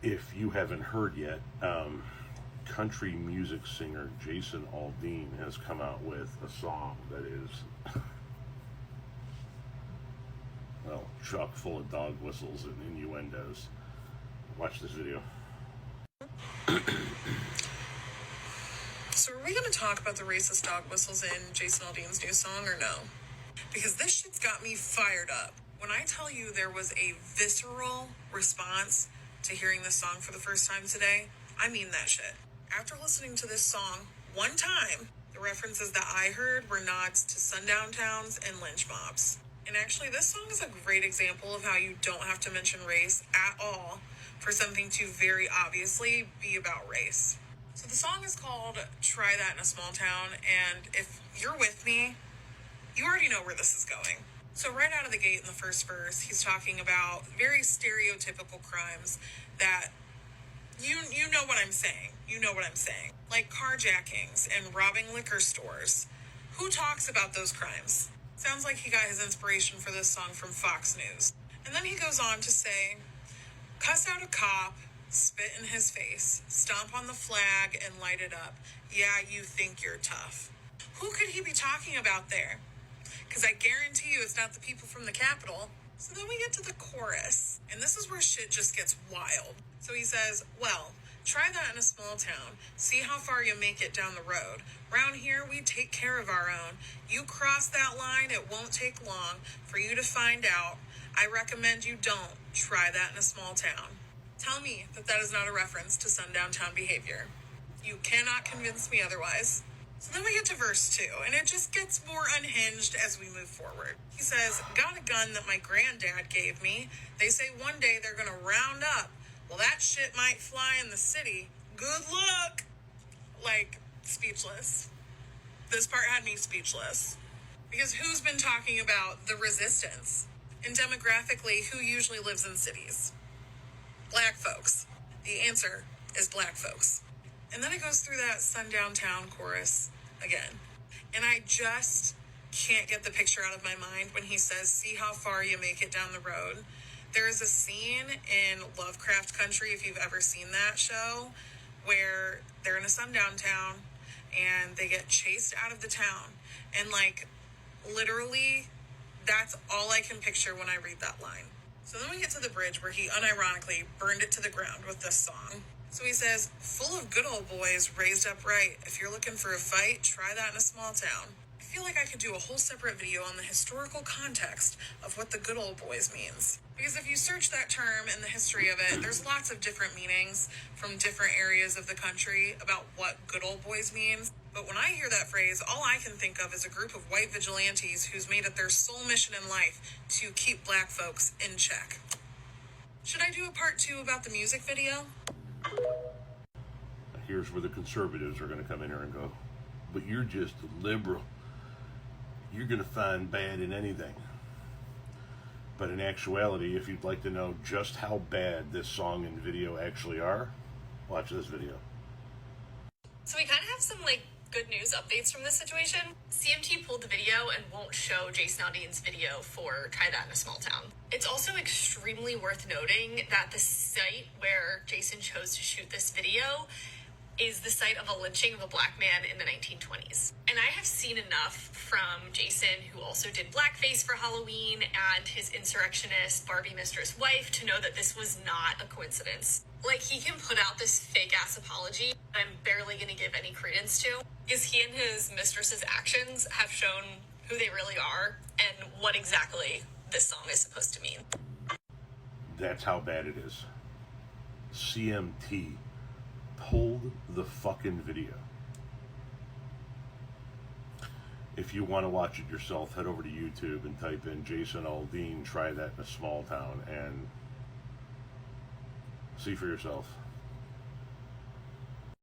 If you haven't heard yet, country music singer Jason Aldean has come out with a song that is, well, chock full of dog whistles and innuendos. Watch this video. So are we going to talk about the racist dog whistles in Jason Aldean's new song or no? Because this shit's got me fired up. When I tell you there was a visceral response to hearing this song for the first time today, I mean that shit. After listening to this song one time, the references that I heard were nods to sundown towns and lynch mobs. And actually, this song is a great example of how you don't have to mention race at all for something to very obviously be about race. So the song is called Try That in a Small Town, and if you're with me, you already know where this is going. So right out of the gate in the first verse, he's talking about very stereotypical crimes that you know what I'm saying. You know what I'm saying. Like carjackings and robbing liquor stores. Who talks about those crimes? Sounds like he got his inspiration for this song from Fox News. And then he goes on to say, cuss out a cop, spit in his face, stomp on the flag and light it up. Yeah, you think you're tough. Who could he be talking about there? Because I guarantee you it's not the people from the Capitol. So then we get to the chorus, and this is where shit just gets wild. So he says, well, try that in a small town. See how far you make it down the road. Round here, we take care of our own. You cross that line, it won't take long for you to find out. I recommend you don't try that in a small town. Tell me that that is not a reference to sundown town behavior. You cannot convince me otherwise. So then we get to verse 2, and it just gets more unhinged as we move forward. He says, got a gun that my granddad gave me. They say one day they're going to round up. Well, that shit might fly in the city. Good luck! Like, speechless. This part had me speechless. Because who's been talking about the resistance? And demographically, who usually lives in cities? Black folks. The answer is black folks. And then it goes through that sundown town chorus again. And I just can't get the picture out of my mind when he says, see how far you make it down the road. There is a scene in Lovecraft Country, if you've ever seen that show, where they're in a sundown town and they get chased out of the town. And like, literally, that's all I can picture when I read that line. So then we get to the bridge where he unironically burned it to the ground with this song. So he says, full of good old boys raised upright. If you're looking for a fight, try that in a small town. I feel like I could do a whole separate video on the historical context of what the good old boys means. Because if you search that term and the history of it, there's lots of different meanings from different areas of the country about what good old boys means. But when I hear that phrase, all I can think of is a group of white vigilantes who's made it their sole mission in life to keep black folks in check. Should I do a part 2 about the music video? Here's where the conservatives are going to come in here and go, but you're just a liberal. You're going to find bad in anything. But in actuality, if you'd like to know just how bad this song and video actually are, watch this video. So we kind of have some good news updates from this situation. CMT pulled the video and won't show Jason Aldean's video for Try That in a Small Town. It's also extremely worth noting that the site where Jason chose to shoot this video is the site of a lynching of a black man in the 1920s. And I have seen enough from Jason, who also did blackface for Halloween, and his insurrectionist Barbie mistress wife to know that this was not a coincidence. He can put out this fake-ass apology I'm barely going to give any credence to, because he and his mistress's actions have shown who they really are and what exactly this song is supposed to mean. That's how bad it is. CMT pulled the fucking video. If you want to watch it yourself, head over to YouTube and type in Jason Aldean, Try That in a Small Town, and see for yourself.